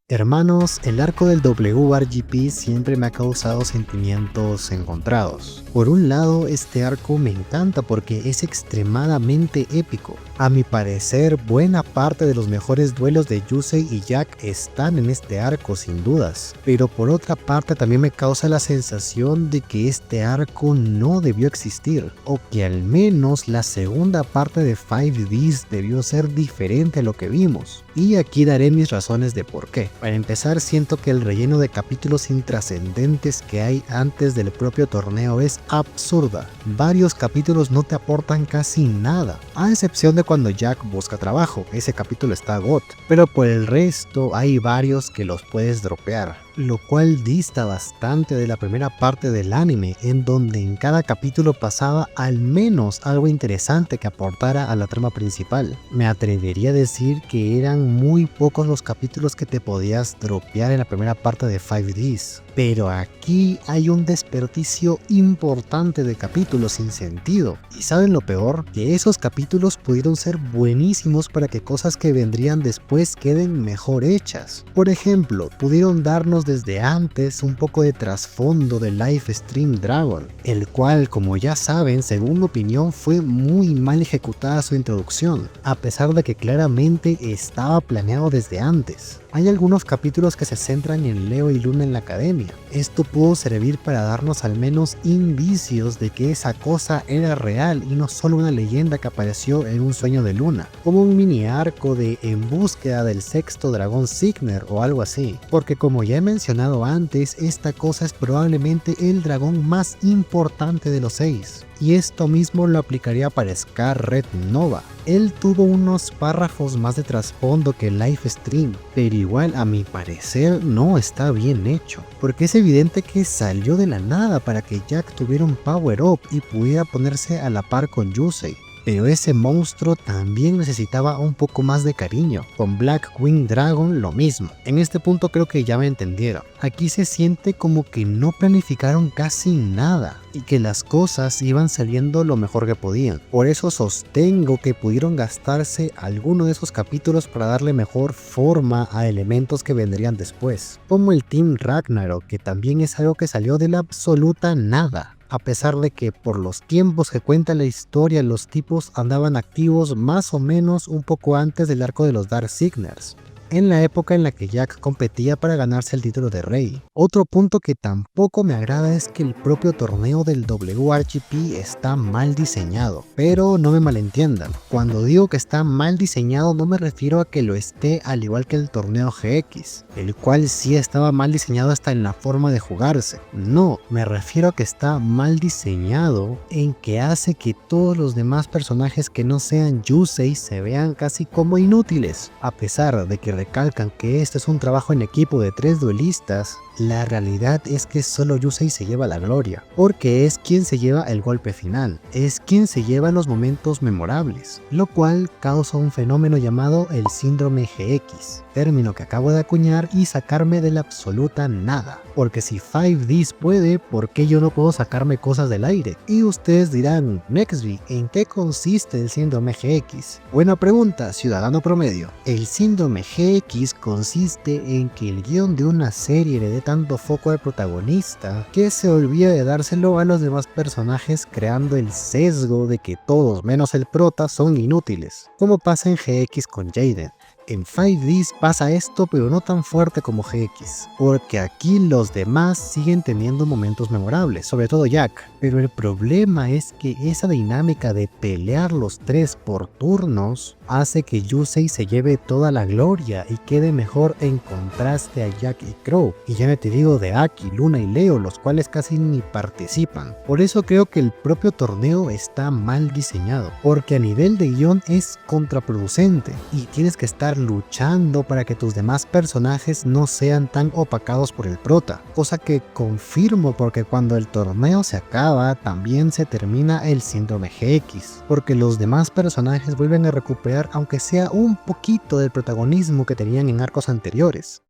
Hermanos, el arco del WRGP siempre me ha causado sentimientos encontrados. Por un lado, este arco me encanta porque es extremadamente épico. A mi parecer, buena parte de los mejores duelos de Yusei y Jack están en este arco sin dudas. Pero por otra parte también me causa la sensación de que este arco no debió existir, o que al menos la segunda parte de 5Ds debió ser diferente a lo que vimos. Y aquí daré mis razones de por qué. Para empezar, siento que el relleno de capítulos intrascendentes que hay antes del propio torneo es absurda. Varios capítulos no te aportan casi nada, a excepción de cuando Jack busca trabajo, ese capítulo está GOT, pero por el resto hay varios que los puedes dropear, lo cual dista bastante de la primera parte del anime, en donde en cada capítulo pasaba al menos algo interesante que aportara a la trama principal. Me atrevería a decir que eran muy pocos los capítulos que te podías dropear en la primera parte de 5Ds, pero aquí hay un desperdicio importante de capítulos sin sentido. ¿Y saben lo peor? Que esos capítulos pudieron ser buenísimos para que cosas que vendrían después queden mejor hechas. Por ejemplo, pudieron darnos desde antes un poco de trasfondo de Life Stream Dragon, el cual, como ya saben, según mi opinión fue muy mal ejecutada su introducción, a pesar de que claramente estaba planeado desde antes. Hay algunos capítulos que se centran en Leo y Luna en la academia. Esto pudo servir para darnos al menos indicios de que esa cosa era real y no solo una leyenda que apareció en un sueño de Luna, como un mini arco de En búsqueda del sexto dragón Signer o algo así, porque como ya he mencionado antes, esta cosa es probablemente el dragón más importante de los 6. Y esto mismo lo aplicaría para Scar Red Nova. Él tuvo unos párrafos más de trasfondo que Life Stream, pero igual a mi parecer no está bien hecho, porque es evidente que salió de la nada para que Jack tuviera un power up y pudiera ponerse a la par con Yusei. Pero ese monstruo también necesitaba un poco más de cariño. Con Black Wing Dragon lo mismo. En este punto creo que ya me entendieron. Aquí se siente como que no planificaron casi nada y que las cosas iban saliendo lo mejor que podían. Por eso sostengo que pudieron gastarse alguno de esos capítulos para darle mejor forma a elementos que vendrían después. Como el Team Ragnarok, que también es algo que salió de la absoluta nada. A pesar de que por los tiempos que cuenta la historia los tipos andaban activos más o menos un poco antes del arco de los Dark Signers, en la época en la que Jack competía para ganarse el título de rey. Otro punto que tampoco me agrada es que el propio torneo del WRGP está mal diseñado, pero no me malentiendan, cuando digo que está mal diseñado no me refiero a que lo esté al igual que el torneo GX, el cual sí estaba mal diseñado hasta en la forma de jugarse. No, me refiero a que está mal diseñado en que hace que todos los demás personajes que no sean Yusei se vean casi como inútiles, a pesar de que recalcan que este es un trabajo en equipo de 3 duelistas. La realidad es que solo Yusei se lleva la gloria, porque es quien se lleva el golpe final, es quien se lleva los momentos memorables, lo cual causa un fenómeno llamado el síndrome GX, término que acabo de acuñar y sacarme de la absoluta nada, porque si 5Ds puede, ¿por qué yo no puedo sacarme cosas del aire? Y ustedes dirán, Nextby, ¿en qué consiste el síndrome GX? Buena pregunta, ciudadano promedio. El síndrome GX consiste en que el guión de una serie le dé tanto foco al protagonista que se olvida de dárselo a los demás personajes, creando el sesgo de que todos menos el prota son inútiles, como pasa en GX con Jaden. En 5Ds pasa esto, pero no tan fuerte como GX, porque aquí los demás siguen teniendo momentos memorables, sobre todo Jack, pero el problema es que esa dinámica de pelear los 3 por turnos hace que Yusei se lleve toda la gloria y quede mejor en contraste a Jack y Crow, y ya no te digo de Aki, Luna y Leo, los cuales casi ni participan. Por eso creo que el propio torneo está mal diseñado, porque a nivel de guión es contraproducente y tienes que estar luchando para que tus demás personajes no sean tan opacados por el prota, cosa que confirmo porque cuando el torneo se acaba también se termina el síndrome GX, porque los demás personajes vuelven a recuperar aunque sea un poquito del protagonismo que tenían en arcos anteriores.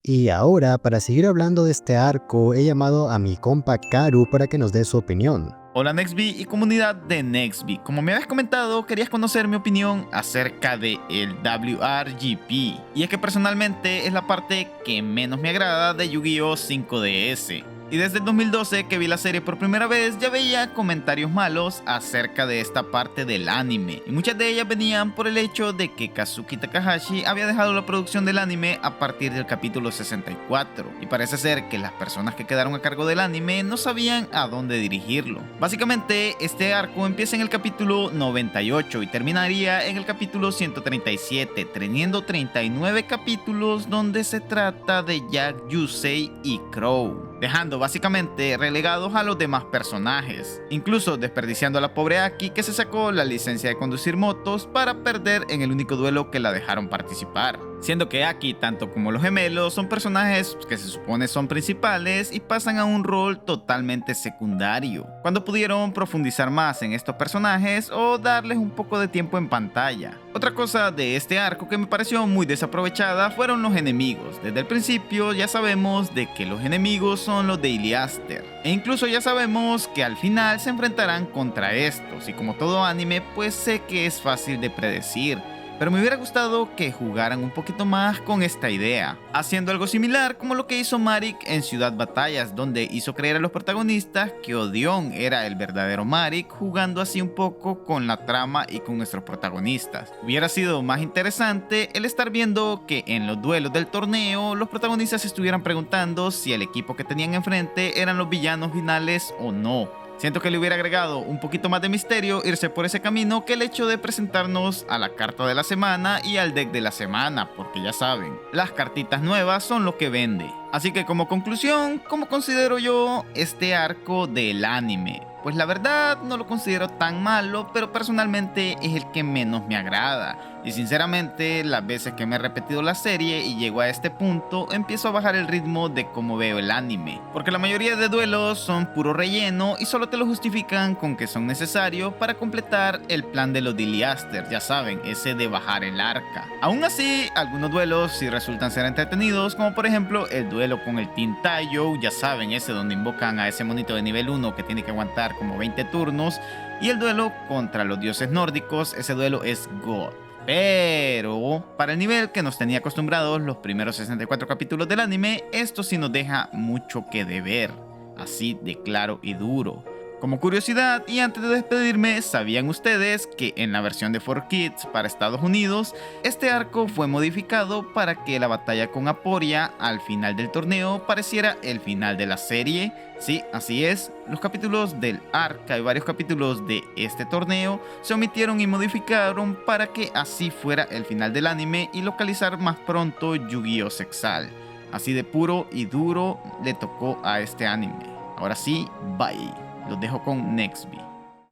Y ahora, para seguir hablando de este arco, he llamado a mi compa Karu para que nos dé su opinión. Hola Nextbee y comunidad de Nextbee. Como me habías comentado, querías conocer mi opinión acerca de el WRGP. Y es que personalmente es la parte que menos me agrada de Yu-Gi-Oh 5DS. Y desde el 2012 que vi la serie por primera vez ya veía comentarios malos acerca de esta parte del anime, y muchas de ellas venían por el hecho de que Kazuki Takahashi había dejado la producción del anime a partir del capítulo 64, y parece ser que las personas que quedaron a cargo del anime no sabían a dónde dirigirlo. Básicamente este arco empieza en el capítulo 98 y terminaría en el capítulo 137, teniendo 39 capítulos donde se trata de Jack, Yusei y Crow, dejando básicamente relegados a los demás personajes, incluso desperdiciando a la pobre Aki, que se sacó la licencia de conducir motos para perder en el único duelo que la dejaron participar, siendo que Aki, tanto como los gemelos, son personajes que se supone son principales y pasan a un rol totalmente secundario, cuando pudieron profundizar más en estos personajes o darles un poco de tiempo en pantalla. Otra cosa de este arco que me pareció muy desaprovechada fueron los enemigos. Desde el principio ya sabemos de que los enemigos son los de Iliaster, e incluso ya sabemos que al final se enfrentarán contra estos, y como todo anime pues sé que es fácil de predecir, pero me hubiera gustado que jugaran un poquito más con esta idea, haciendo algo similar como lo que hizo Marik en Ciudad Batallas, donde hizo creer a los protagonistas que Odion era el verdadero Marik, jugando así un poco con la trama y con nuestros protagonistas. Hubiera sido más interesante el estar viendo que en los duelos del torneo los protagonistas estuvieran preguntando si el equipo que tenían enfrente eran los villanos finales o no. Siento que le hubiera agregado un poquito más de misterio irse por ese camino que el hecho de presentarnos a la carta de la semana y al deck de la semana, porque ya saben, las cartitas nuevas son lo que vende. Así que como conclusión, ¿cómo considero yo este arco del anime? Pues la verdad no lo considero tan malo, pero personalmente es el que menos me agrada. Y sinceramente, las veces que me he repetido la serie y llego a este punto, empiezo a bajar el ritmo de cómo veo el anime, porque la mayoría de duelos son puro relleno y solo te lo justifican con que son necesarios para completar el plan de los Iliaster, ya saben, ese de bajar el arca. Aún así, algunos duelos sí resultan ser entretenidos, como por ejemplo el duelo con el Team Taiyo, ya saben, ese donde invocan a ese monito de nivel 1 que tiene que aguantar como 20 turnos, y el duelo contra los dioses nórdicos, ese duelo es God. Pero para el nivel que nos tenía acostumbrados los primeros 64 capítulos del anime, esto sí nos deja mucho que deber, así de claro y duro. Como curiosidad, y antes de despedirme, ¿sabían ustedes que en la versión de 4Kids para Estados Unidos, este arco fue modificado para que la batalla con Aporia al final del torneo pareciera el final de la serie? Sí, así es, los capítulos del arca y varios capítulos de este torneo se omitieron y modificaron para que así fuera el final del anime y localizar más pronto Yu-Gi-Oh! Sexal. Así de puro y duro le tocó a este anime. Ahora sí, bye. Los dejo con Nextbee.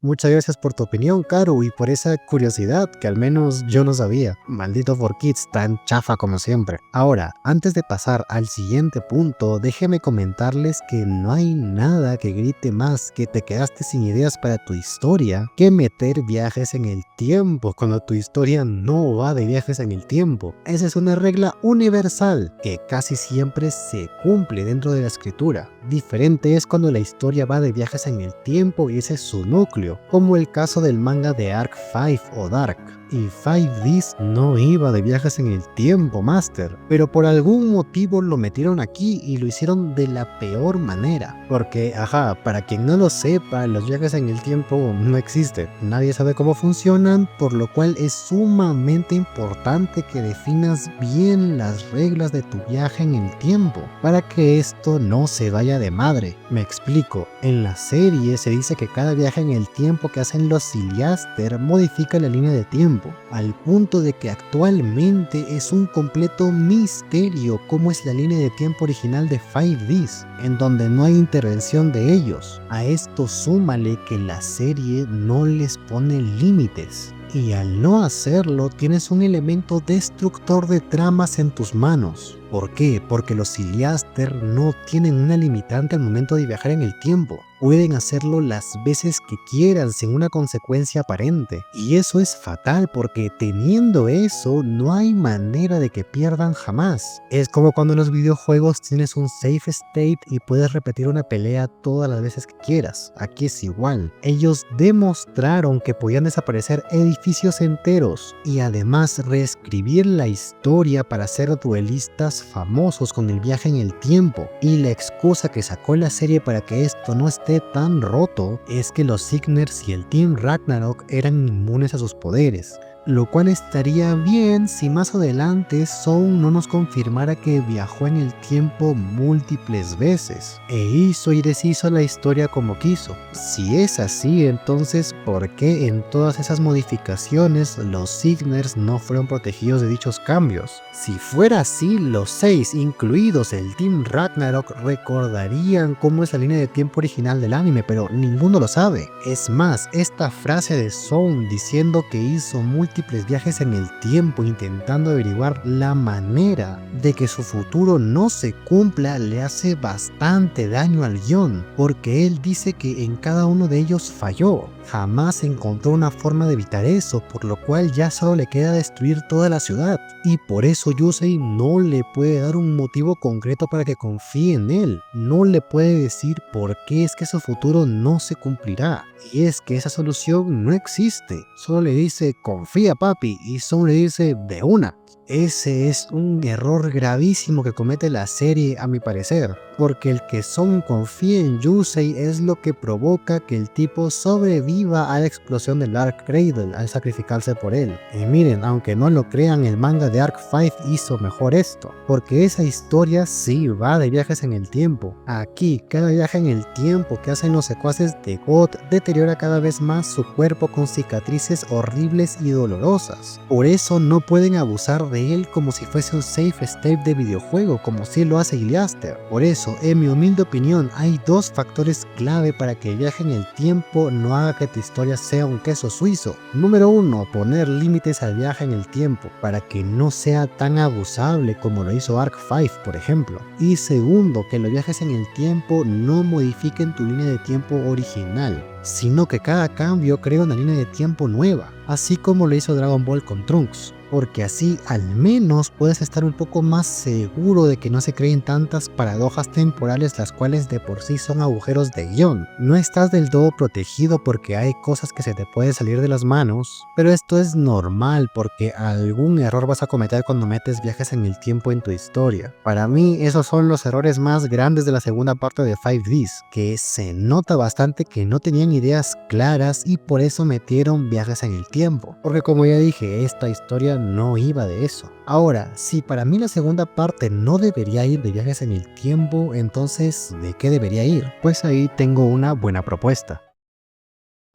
Muchas gracias por tu opinión, Caro, y por esa curiosidad que al menos yo no sabía. Maldito 4Kids, tan chafa como siempre. Ahora, antes de pasar al siguiente punto, déjeme comentarles que no hay nada que grite más que te quedaste sin ideas para tu historia que meter viajes en el tiempo cuando tu historia no va de viajes en el tiempo. Esa es una regla universal que casi siempre se cumple dentro de la escritura. Diferente es cuando la historia va de viajes en el tiempo y ese es su núcleo, como el caso del manga de Arc 5 o Dark. Y 5Ds no iba de viajes en el tiempo, Master, pero por algún motivo lo metieron aquí y lo hicieron de la peor manera. Porque, para quien no lo sepa, los viajes en el tiempo no existen. Nadie sabe cómo funcionan, por lo cual es sumamente importante que definas bien las reglas de tu viaje en el tiempo, para que esto no se vaya de madre. Me explico, en la serie se dice que cada viaje en el tiempo que hacen los Iliaster modifica la línea de tiempo, al punto de que actualmente es un completo misterio cómo es la línea de tiempo original de 5Ds, en donde no hay intervención de ellos. A esto súmale que la serie no les pone límites, y al no hacerlo tienes un elemento destructor de tramas en tus manos. ¿Por qué? Porque los Iliaster no tienen una limitante al momento de viajar en el tiempo. pueden hacerlo las veces que quieran sin una consecuencia aparente. Y eso es fatal porque teniendo eso no hay manera de que pierdan jamás. Es como cuando en los videojuegos tienes un save state y puedes repetir una pelea todas las veces que quieras. Aquí es igual. Ellos demostraron que podían desaparecer edificios enteros y además reescribir la historia para ser duelistas famosos con el viaje en el tiempo. Y la excusa que sacó la serie para que esto no esté tan roto es que los Signers y el Team Ragnarok eran inmunes a sus poderes. Lo cual estaría bien si más adelante Sound no nos confirmara que viajó en el tiempo múltiples veces e hizo y deshizo la historia como quiso. Si es así, entonces ¿por qué en todas esas modificaciones los Signers no fueron protegidos de dichos cambios? Si fuera así, los 6, incluidos el Team Ragnarok, recordarían cómo es la línea de tiempo original del anime, pero ninguno lo sabe. Es más, esta frase de Sound diciendo que hizo múltiples viajes en el tiempo intentando averiguar la manera de que su futuro no se cumpla le hace bastante daño al guión, porque él dice que en cada uno de ellos falló. Jamás encontró una forma de evitar eso, por lo cual ya solo le queda destruir toda la ciudad. Y por eso Yusei no le puede dar un motivo concreto para que confíe en él. No le puede decir por qué es que su futuro no se cumplirá. Y es que esa solución no existe. Solo le dice confía papi y solo le dice de una. Ese es un error gravísimo que comete la serie a mi parecer, porque el que Son confíe en Yusei es lo que provoca que el tipo sobreviva a la explosión del Arc Cradle al sacrificarse por él. Y miren, aunque no lo crean, el manga de Arc 5 hizo mejor esto, porque esa historia sí va de viajes en el tiempo. Aquí, cada viaje en el tiempo que hacen los secuaces de God deteriora cada vez más su cuerpo con cicatrices horribles y dolorosas. Por eso no pueden abusar de él como si fuese un safe state de videojuego, como si lo hace Iliaster. Por eso, en mi humilde opinión, hay dos factores clave para que el viaje en el tiempo no haga que tu historia sea un queso suizo. Número 1, poner límites al viaje en el tiempo, para que no sea tan abusable como lo hizo Arc 5, por ejemplo. Y segundo, que los viajes en el tiempo no modifiquen tu línea de tiempo original, sino que cada cambio crea una línea de tiempo nueva, así como lo hizo Dragon Ball con Trunks. Porque así al menos puedes estar un poco más seguro de que no se creen tantas paradojas temporales, las cuales de por sí son agujeros de guión. No estás del todo protegido porque hay cosas que se te pueden salir de las manos, pero esto es normal porque algún error vas a cometer cuando metes viajes en el tiempo en tu historia. Para mí esos son los errores más grandes de la segunda parte de 5Ds, que se nota bastante que no tenían ideas claras y por eso metieron viajes en el tiempo, porque como ya dije, esta historia no iba de eso. Ahora, si para mí la segunda parte no debería ir de viajes en el tiempo, entonces ¿de qué debería ir? Pues ahí tengo una buena propuesta.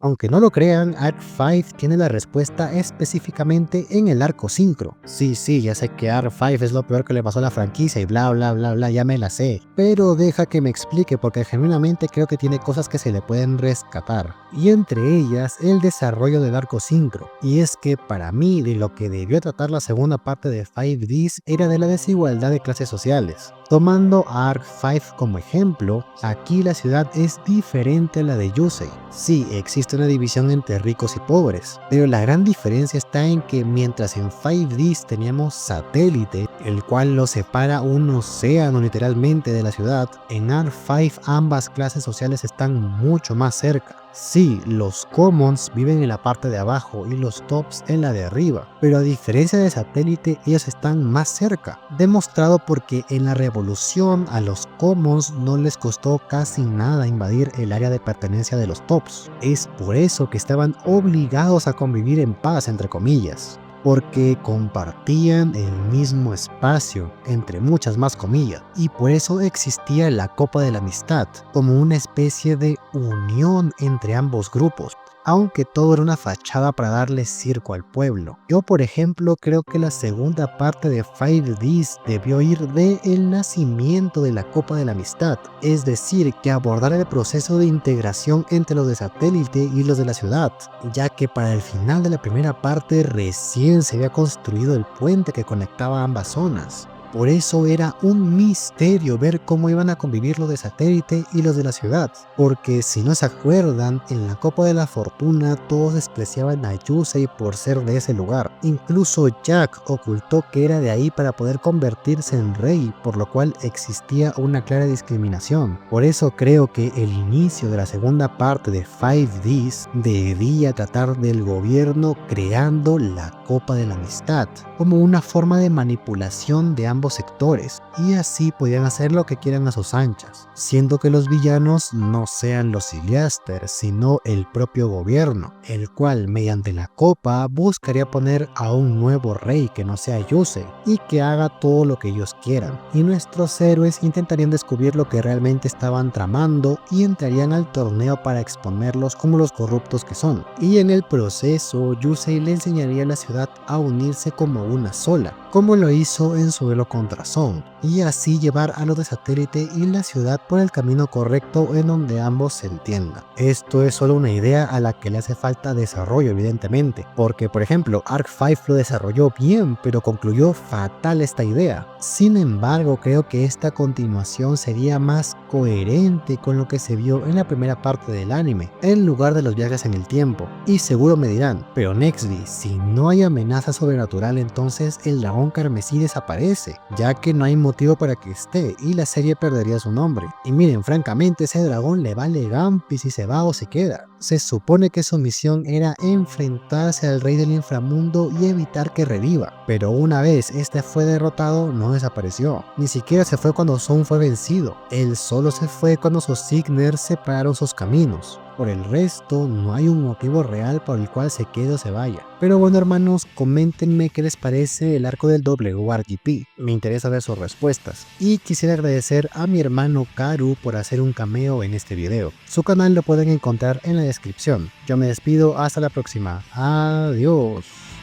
Aunque no lo crean, Arc 5 tiene la respuesta específicamente en el arco Synchro. Sí, ya sé que Arc 5 es lo peor que le pasó a la franquicia y bla bla bla bla, ya me la sé. Pero deja que me explique porque genuinamente creo que tiene cosas que se le pueden rescatar. Y entre ellas, el desarrollo del arco Synchro. Y es que para mí, de lo que debió tratar la segunda parte de 5Ds era de la desigualdad de clases sociales. Tomando a Arc 5 como ejemplo, aquí la ciudad es diferente a la de Yusei. Sí, existe una división entre ricos y pobres, pero la gran diferencia está en que mientras en 5Ds teníamos satélite, el cual lo separa un océano literalmente de la ciudad, en Arc 5 ambas clases sociales están mucho más cerca. Sí, los commons viven en la parte de abajo y los tops en la de arriba, pero a diferencia de satélite ellos están más cerca, demostrado porque en la revolución a los commons no les costó casi nada invadir el área de pertenencia de los tops. Es por eso que estaban obligados a convivir en paz entre comillas, porque compartían el mismo espacio, entre muchas más comillas, y por eso existía la Copa de la Amistad, como una especie de unión entre ambos grupos, aunque todo era una fachada para darle circo al pueblo. Yo, por ejemplo, creo que la segunda parte de 5Ds debió ir de el nacimiento de la Copa de la Amistad, es decir, que abordar el proceso de integración entre los de satélite y los de la ciudad, ya que para el final de la primera parte recién se había construido el puente que conectaba ambas zonas. Por eso era un misterio ver cómo iban a convivir los de Satélite y los de la ciudad, porque si no se acuerdan, en la Copa de la Fortuna todos despreciaban a Yusei por ser de ese lugar. Incluso Jack ocultó que era de ahí para poder convertirse en rey, por lo cual existía una clara discriminación. Por eso creo que el inicio de la segunda parte de 5Ds debía tratar del gobierno creando la Copa de la Amistad, como una forma de manipulación de ambos sectores, y así podían hacer lo que quieran a sus anchas, siendo que los villanos no sean los Iliaster, sino el propio gobierno, el cual mediante la copa buscaría poner a un nuevo rey que no sea Yusei, y que haga todo lo que ellos quieran, y nuestros héroes intentarían descubrir lo que realmente estaban tramando y entrarían al torneo para exponerlos como los corruptos que son, y en el proceso Yusei le enseñaría a la ciudad a unirse como una sola, como lo hizo en su duelo contra Son, y así llevar a los de Satélite y la ciudad por el camino correcto en donde ambos se entiendan. Esto es solo una idea a la que le hace falta desarrollo, evidentemente, porque por ejemplo Arc 5 lo desarrolló bien, pero concluyó fatal esta idea. Sin embargo, creo que esta continuación sería más coherente con lo que se vio en la primera parte del anime, en lugar de los viajes en el tiempo. Y seguro me dirán, pero Nextly, si no hay amenaza sobrenatural, entonces el dragón carmesí desaparece, ya que no hay motivo para que esté y la serie perdería su nombre. Y miren, francamente ese dragón le vale gampi si se va o se queda. Se supone que su misión era enfrentarse al rey del inframundo y evitar que reviva, pero una vez este fue derrotado no desapareció, ni siquiera se fue cuando Son fue vencido, él solo se fue cuando sus Signers separaron sus caminos. Por el resto, no hay un motivo real por el cual se quede o se vaya. Pero bueno hermanos, coméntenme qué les parece el arco del WRGP, me interesa ver sus respuestas. Y quisiera agradecer a mi hermano Karu por hacer un cameo en este video. Su canal lo pueden encontrar en la descripción. Yo me despido, hasta la próxima. Adiós.